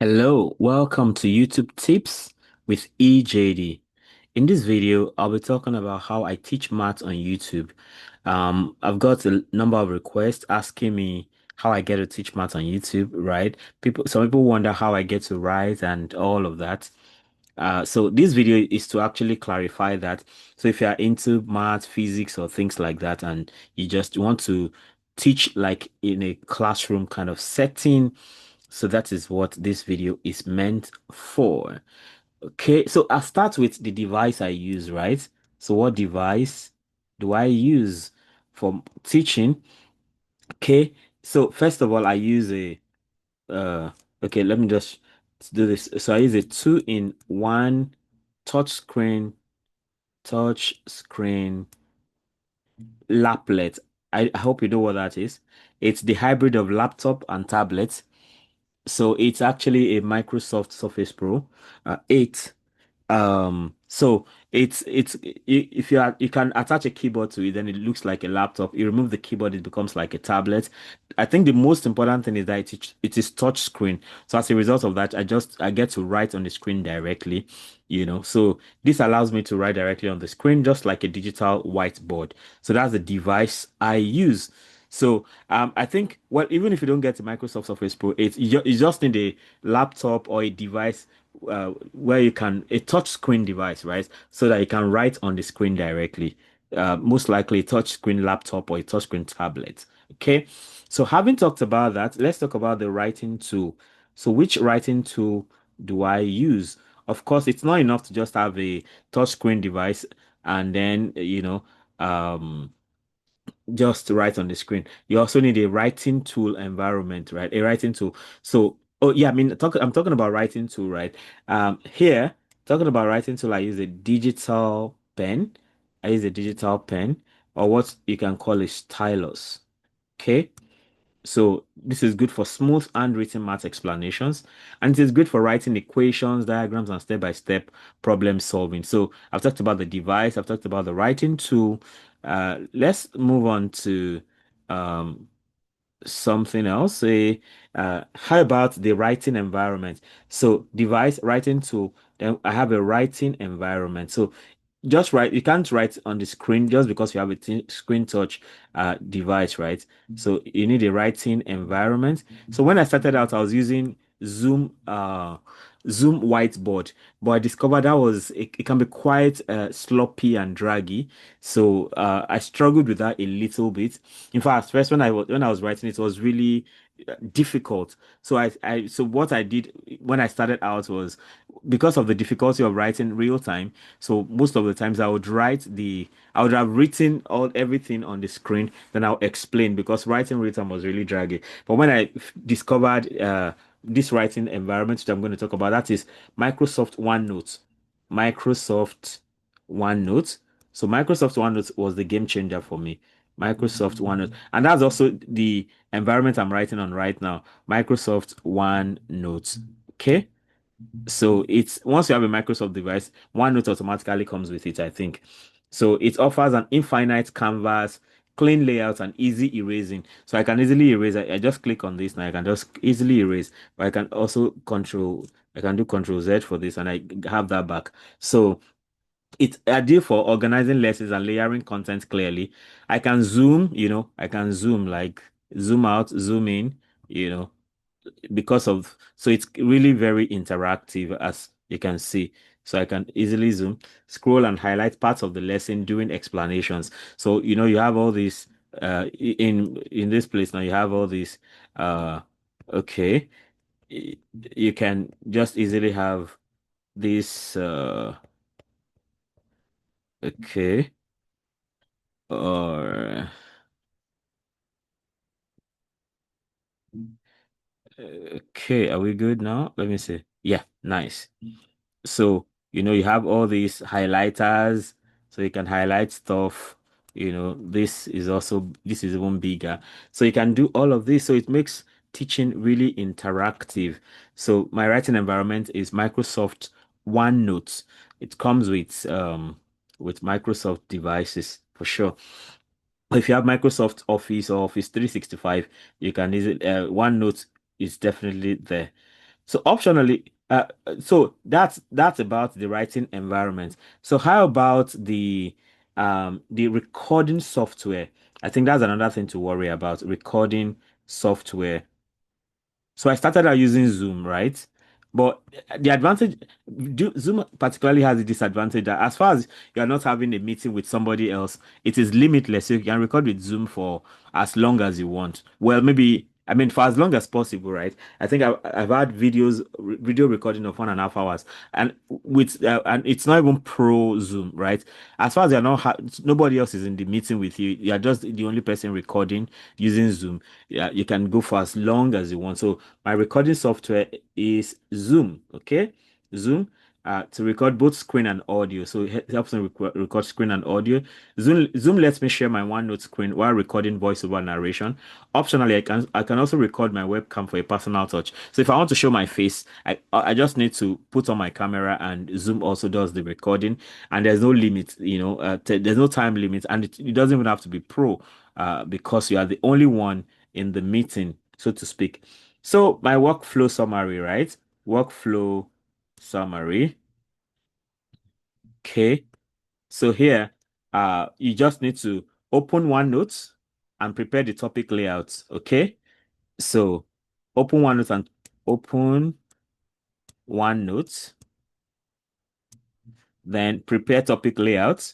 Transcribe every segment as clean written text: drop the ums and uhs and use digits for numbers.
Hello, welcome to YouTube Tips with EJD. In this video, I'll be talking about how I teach math on YouTube. I've got a number of requests asking me how I get to teach math on YouTube, right? Some people wonder how I get to write and all of that. So this video is to actually clarify that. So if you are into math, physics, or things like that, and you just want to teach like in a classroom kind of setting, so that is what this video is meant for. Okay, so I'll start with the device I use, right? So what device do I use for teaching? Okay, so first of all, I use a uh okay, let me just do this. So I use a two-in-one touch screen laplet. I hope you know what that is. It's the hybrid of laptop and tablet. So it's actually a Microsoft Surface Pro 8. So if you can attach a keyboard to it, then it looks like a laptop. You remove the keyboard, it becomes like a tablet. I think the most important thing is that it is touch screen. So as a result of that, I get to write on the screen directly, So this allows me to write directly on the screen, just like a digital whiteboard. So that's the device I use. So I think, well, even if you don't get a Microsoft Surface Pro 8, you just need a laptop or a device where you can, a touch screen device, right? So that you can write on the screen directly. Most likely a touch screen laptop or a touch screen tablet. Okay. So having talked about that, let's talk about the writing tool. So which writing tool do I use? Of course, it's not enough to just have a touch screen device and then, just write on the screen. You also need a writing tool environment, right? A writing tool. So, oh yeah, I'm talking about writing tool, right? Here, talking about writing tool, I use a digital pen. I use a digital pen or what you can call a stylus. Okay. So this is good for smooth handwritten math explanations, and it is good for writing equations, diagrams, and step-by-step problem solving. So I've talked about the device, I've talked about the writing tool. Let's move on to um, something else. Say, how about the writing environment? So device, writing tool, then I have a writing environment. So just write, you can't write on the screen just because you have a screen touch device, right? So you need a writing environment. So when I started out, I was using Zoom Whiteboard, but I discovered it can be quite sloppy and draggy. So I struggled with that a little bit. In fact, first when I was writing, it was really difficult. So so what I did when I started out was, because of the difficulty of writing real time. So most of the times I would have written all everything on the screen, then I'll explain, because writing real time was really draggy. But when I discovered this writing environment, which I'm going to talk about, that is Microsoft OneNote. Microsoft OneNote. So Microsoft OneNote was the game changer for me. Microsoft OneNote. And that's also the environment I'm writing on right now. Microsoft OneNote. Okay. So it's once you have a Microsoft device, OneNote automatically comes with it, I think. So it offers an infinite canvas, clean layout, and easy erasing. So I can easily erase. I just click on this now. I can just easily erase. But I can also I can do Control Z for this, and I have that back. So it's ideal for organizing lessons and layering content clearly. I can zoom, I can zoom, like zoom out, zoom in, you know so it's really very interactive, as you can see. So I can easily zoom, scroll, and highlight parts of the lesson during explanations. So you have all these in this place now. You have all these okay. You can just easily have this okay, or okay, are we good now? Let me see. Yeah, nice. So, you have all these highlighters, so you can highlight stuff. This is even bigger. So you can do all of this. So it makes teaching really interactive. So my writing environment is Microsoft OneNote. It comes with Microsoft devices for sure. If you have Microsoft Office or Office 365, you can easily OneNote is definitely there. So optionally, so that's about the writing environment. So how about the recording software? I think that's another thing to worry about, recording software. So I started out using Zoom, right? But the advantage, Zoom particularly has the disadvantage that as far as you're not having a meeting with somebody else, it is limitless. So you can record with Zoom for as long as you want. Well, maybe, I mean, for as long as possible, right? I think I've had video recording of 1.5 hours, and and it's not even pro Zoom, right? As far as you're not, nobody else is in the meeting with you. You're just the only person recording using Zoom. Yeah, you can go for as long as you want. So my recording software is Zoom, okay? Zoom to record both screen and audio. So it helps me record screen and audio. Zoom lets me share my OneNote screen while recording voiceover narration. Optionally, I can also record my webcam for a personal touch. So if I want to show my face, I just need to put on my camera, and Zoom also does the recording. And there's no limit, there's no time limit, and it doesn't even have to be pro, because you are the only one in the meeting, so to speak. So my workflow summary, right? Workflow summary. Okay. So here, you just need to open OneNote and prepare the topic layout. Okay. So open OneNote and open OneNote, then prepare topic layout,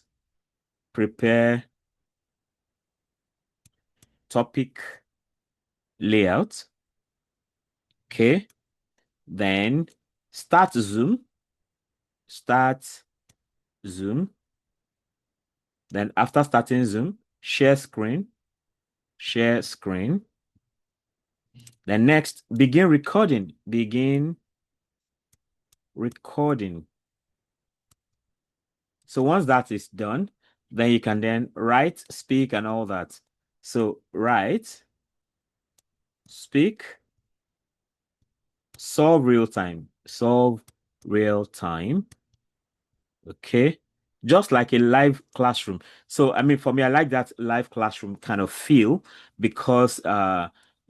prepare topic layout. Okay. Then start Zoom, start Zoom. Then after starting Zoom, share screen. Then next, begin recording, begin recording. So once that is done, then you can then write, speak, and all that. So write, speak, solve real time. Okay. Just like a live classroom. So, I mean, for me, I like that live classroom kind of feel because,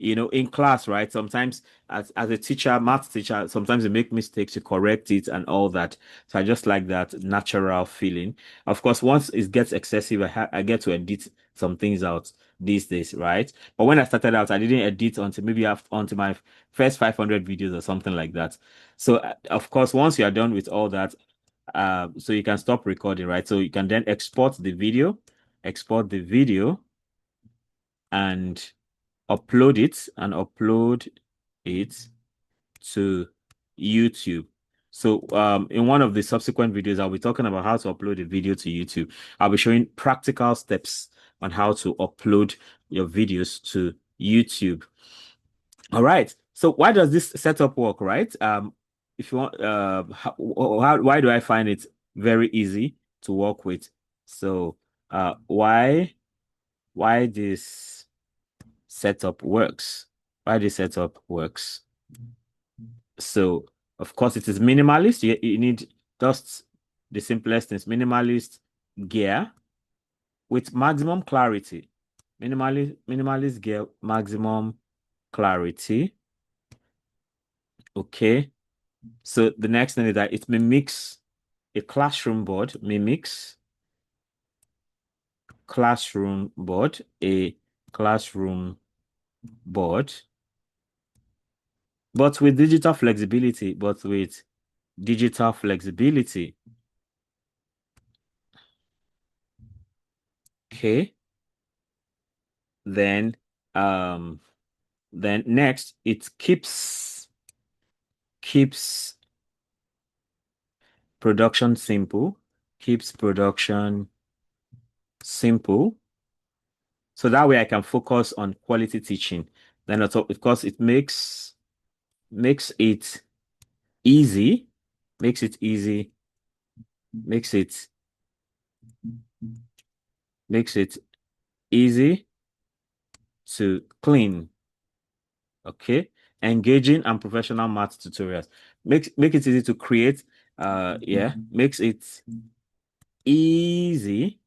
in class, right? Sometimes as a teacher, math teacher, sometimes you make mistakes, you correct it and all that. So I just like that natural feeling. Of course, once it gets excessive, I get to edit some things out these days, right? But when I started out, I didn't edit until maybe until my first 500 videos or something like that. So, of course, once you are done with all that, so you can stop recording, right? So you can then export the video and upload it to YouTube. So in one of the subsequent videos, I'll be talking about how to upload a video to YouTube. I'll be showing practical steps on how to upload your videos to YouTube. All right. So why does this setup work, right? If you want, why do I find it very easy to work with? So, why this setup works? Why this setup works? So, of course, it is minimalist. You need just the simplest things, minimalist gear with maximum clarity. Minimalist gear, maximum clarity. Okay. So the next thing is that it mimics a classroom board, a classroom board, but with digital flexibility, Okay. Then, um, then next it keeps production simple, keeps production simple. So that way I can focus on quality teaching. Then on top, of course, it makes it easy, makes it easy, makes it makes it easy to clean. Okay. Engaging and professional math tutorials. Make it easy to create. Yeah, makes it easy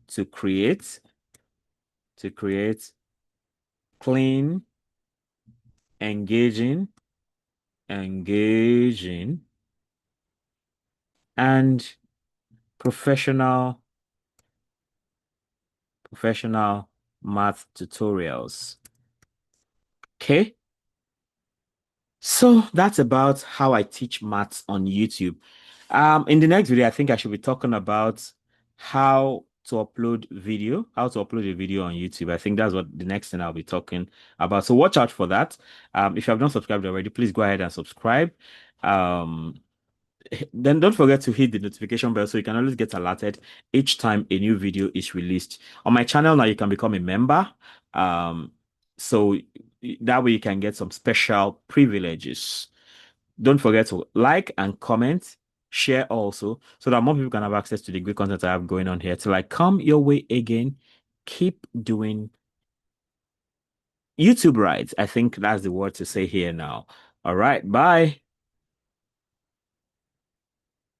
to create clean, engaging, engaging, and professional professional math tutorials. Okay. So that's about how I teach maths on YouTube. In the next video, I think I should be talking about how to upload a video on YouTube. I think that's what the next thing I'll be talking about. So watch out for that. If you have not subscribed already, please go ahead and subscribe. Um, then don't forget to hit the notification bell so you can always get alerted each time a new video is released. On my channel now, you can become a member. Um, so that way you can get some special privileges. Don't forget to like and comment, share also, so that more people can have access to the great content I have going on here. Till I come your way again, keep doing YouTube right. I think that's the word to say here now. All right, bye.